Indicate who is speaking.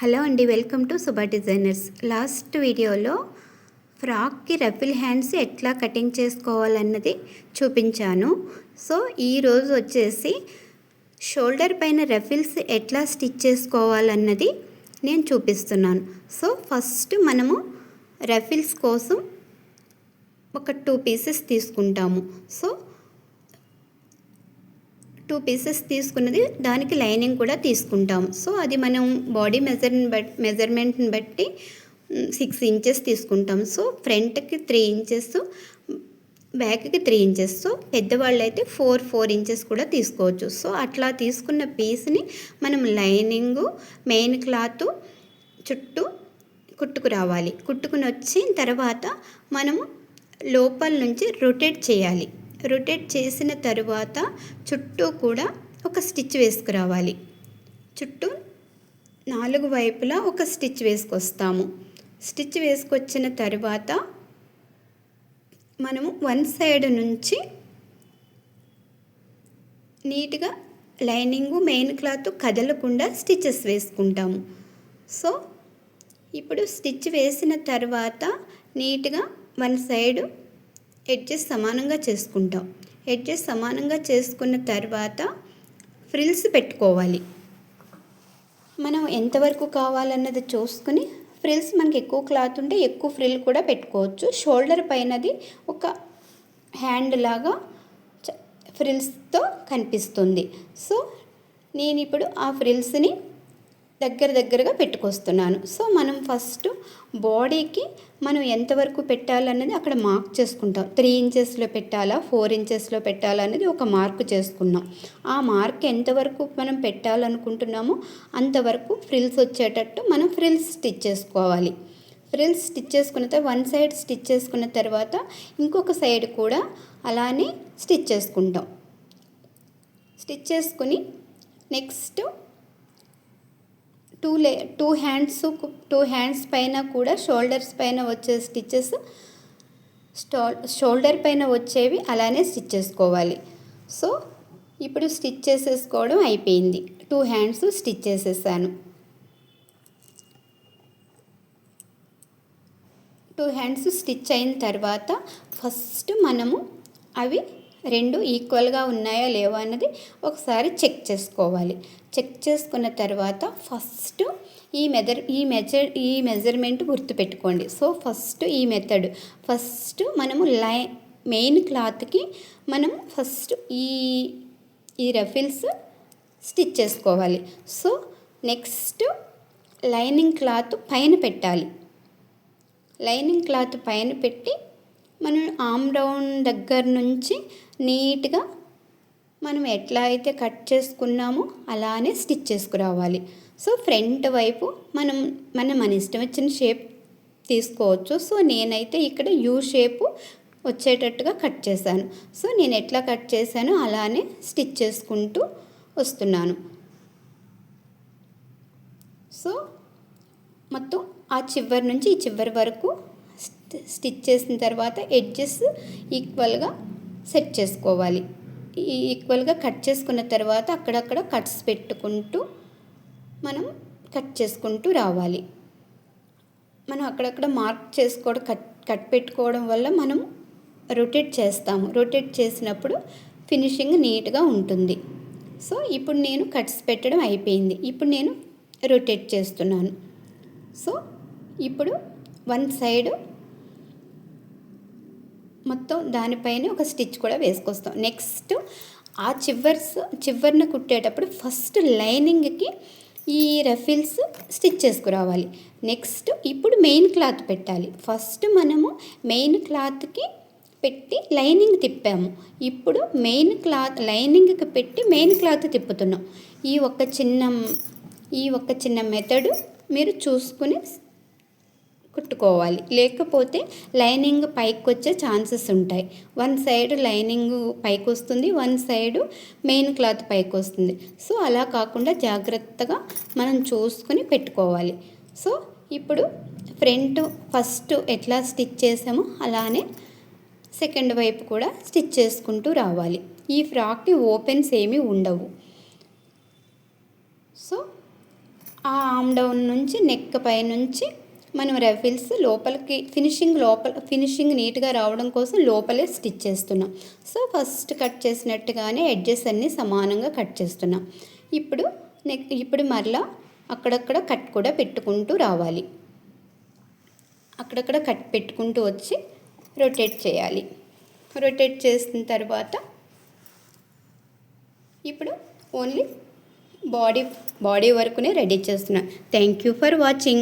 Speaker 1: Hello అండి, welcome to Subha designers. Last వీడియోలో ఫ్రాక్కి rifle hands ఎట్లా కటింగ్ చేసుకోవాలన్నది చూపించాను. సో ఈరోజు వచ్చేసి షోల్డర్ పైన రఫిల్స్ ఎట్లా స్టిచ్ చేసుకోవాలన్నది నేను చూపిస్తున్నాను. సో ఫస్ట్ మనము రఫిల్స్ కోసం ఒక 2 పీసెస్ తీసుకుంటాము. సో 2 పీసెస్ తీసుకున్నది దానికి లైనింగ్ కూడా తీసుకుంటాము. సో అది మనం బాడీ మెజర్మెంట్ని బట్టి 6 ఇంచెస్ తీసుకుంటాం. సో ఫ్రంట్కి 3 ఇంచెస్, బ్యాక్కి 3 ఇంచెస్. సో పెద్దవాళ్ళు అయితే 4 ఇంచెస్ కూడా తీసుకోవచ్చు. సో అట్లా తీసుకున్న పీస్ని మనం లైనింగు మెయిన్ క్లాత్ చుట్టూ కుట్టుకు రావాలి. కుట్టుకుని వచ్చిన తర్వాత మనము లోపల నుంచి రొటేట్ చేయాలి. రొటేట్ చేసిన తరువాత చుట్టూ కూడా ఒక స్టిచ్ వేసుకురావాలి. చుట్టూ 4 వైపులా ఒక స్టిచ్ వేసుకొస్తాము. స్టిచ్ వేసుకొచ్చిన తర్వాత మనము 1 సైడ్ నుంచి నీట్గా లైనింగు మెయిన్ క్లాత్ కదలకుండా స్టిచెస్ వేసుకుంటాము. సో ఇప్పుడు స్టిచ్ వేసిన తర్వాత నీట్గా 1 సైడ్ ఎడ్జెస్ సమానంగా చేసుకుంటాం. ఎడ్జెస్ సమానంగా చేసుకున్న తర్వాత ఫ్రిల్స్ పెట్టుకోవాలి. మనం ఎంతవరకు కావాలన్నది చూసుకుని ఫ్రిల్స్ మనకి ఎక్కువ క్లాత్ ఉంటే ఎక్కువ ఫ్రిల్ కూడా పెట్టుకోవచ్చు. షోల్డర్ పైనది ఒక హ్యాండ్ లాగా ఫ్రిల్స్తో కనిపిస్తుంది. సో నేను ఇప్పుడు ఆ ఫ్రిల్స్ని దగ్గరగా పెట్టుకొస్తున్నాను. సో మనం ఫస్ట్ బాడీకి మనం ఎంతవరకు పెట్టాలన్నది అక్కడ మార్క్ చేసుకుంటాం. 3 ఇంచెస్లో పెట్టాలా, 4 ఇంచెస్లో పెట్టాలా అనేది ఒక మార్క్ చేసుకున్నాం. ఆ మార్క్ ఎంతవరకు మనం పెట్టాలనుకుంటున్నామో అంతవరకు ఫ్రిల్స్ వచ్చేటట్టు మనం ఫ్రిల్స్ స్టిచ్ చేసుకోవాలి. ఫ్రిల్స్ స్టిచ్ చేసుకున్న తర్వాత 1 సైడ్ స్టిచ్ చేసుకున్న తర్వాత ఇంకొక సైడ్ కూడా అలానే స్టిచ్ చేసుకుంటాం. స్టిచ్ చేసుకుని నెక్స్ట్ 2 హ్యాండ్స్ పైన కూడా షోల్డర్స్ పైన వచ్చే స్టిచెస్ షోల్డర్ పైన వచ్చేవి అలానే స్టిచ్ చేసుకోవాలి. సో ఇప్పుడు స్టిచ్ చేసేసుకోవడం అయిపోయింది. 2 హ్యాండ్స్ స్టిచ్ చేసేసాను. 2 హ్యాండ్స్ స్టిచ్ అయిన తర్వాత ఫస్ట్ మనము అవి 2 ఈక్వల్గా ఉన్నాయా లేవా అన్నది ఒకసారి చెక్ చేసుకోవాలి. చెక్ చేసుకున్న తర్వాత ఫస్ట్ ఈ మెజర్మెంట్ గుర్తుపెట్టుకోండి. సో ఫస్ట్ ఈ మెథడ్ ఫస్ట్ మనము మెయిన్ క్లాత్కి మనము ఫస్ట్ ఈ రఫిల్స్ స్టిచ్ చేసుకోవాలి. సో నెక్స్ట్ లైనింగ్ క్లాత్ పైన పెట్టాలి. లైనింగ్ క్లాత్ పైన పెట్టి మనం ఆమ్ రౌండ్ దగ్గర నుంచి నీట్గా మనం ఎట్లా అయితే కట్ చేసుకున్నామో అలానే స్టిచ్ చేసుకురావాలి. సో ఫ్రంట్ వైపు మన ఇష్టం వచ్చిన షేప్ తీసుకోవచ్చు. సో నేనైతే ఇక్కడ యూ షేపు వచ్చేటట్టుగా కట్ చేశాను. సో నేను ఎట్లా కట్ చేశానో అలానే స్టిచ్ చేసుకుంటూ వస్తున్నాను. సో మొత్తం ఆ చివరి నుంచి ఈ చివరి వరకు స్టిచ్ చేసిన తర్వాత ఎడ్జెస్ ఈక్వల్గా సెట్ చేసుకోవాలి. ఈక్వల్గా కట్ చేసుకున్న తర్వాత అక్కడక్కడ కట్స్ పెట్టుకుంటూ మనం కట్ చేసుకుంటూ రావాలి. మనం అక్కడక్కడ మార్క్ చేసుకోవడం కట్ పెట్టుకోవడం వల్ల మనం రొటేట్ చేస్తాము. రొటేట్ చేసినప్పుడు ఫినిషింగ్ నీట్గా ఉంటుంది. సో ఇప్పుడు నేను కట్స్ పెట్టడం అయిపోయింది. ఇప్పుడు నేను రొటేట్ చేస్తున్నాను. సో ఇప్పుడు 1 సైడ్ మొత్తం దానిపైన ఒక స్టిచ్ కూడా వేసుకొస్తాం. నెక్స్ట్ ఆ చివరిన కుట్టేటప్పుడు ఫస్ట్ లైనింగ్కి ఈ రఫిల్స్ స్టిచ్ చేసుకురావాలి. నెక్స్ట్ ఇప్పుడు మెయిన్ క్లాత్ పెట్టాలి. ఫస్ట్ మనము మెయిన్ క్లాత్కి పెట్టి లైనింగ్ తిప్పాము. ఇప్పుడు మెయిన్ క్లాత్ లైనింగ్కి పెట్టి మెయిన్ క్లాత్ తిప్పుతున్నాం. ఈ ఒక్క చిన్న మెథడ్ మీరు చూసుకుని కుట్టుకోవాలి. లేకపోతే లైనింగ్ పైకి వచ్చే ఛాన్సెస్ ఉంటాయి. 1 సైడ్ లైనింగ్ పైకి వస్తుంది, 1 సైడ్ మెయిన్ క్లాత్ పైకి వస్తుంది. సో అలా కాకుండా జాగ్రత్తగా మనం చూసుకుని పెట్టుకోవాలి. సో ఇప్పుడు ఫ్రంట్ ఫస్ట్ ఎట్లా స్టిచ్ చేసామో అలానే సెకండ్ వైపు కూడా స్టిచ్ చేసుకుంటూ రావాలి. ఈ ఫ్రాక్కి ఓపెన్స్ ఏమీ ఉండవు. సో ఆ ఆమ్ డౌన్ నుంచి నెక్ పై నుంచి మనం రఫిల్స్ లోపలికి ఫినిషింగ్ నీట్గా రావడం కోసం లోపలే స్టిచ్ చేస్తున్నాం. సో ఫస్ట్ కట్ చేసినట్టుగానే ఎడ్జెస్ అన్నీ సమానంగా కట్ చేస్తున్నాం. ఇప్పుడు మరలా అక్కడక్కడ కట్ కూడా పెట్టుకుంటూ రావాలి. అక్కడక్కడ కట్ పెట్టుకుంటూ వచ్చి రొటేట్ చేయాలి. రొటేట్ చేసిన తర్వాత ఇప్పుడు ఓన్లీ బాడీ వరకునే రెడీ చేస్తున్నాను. Thank you for watching.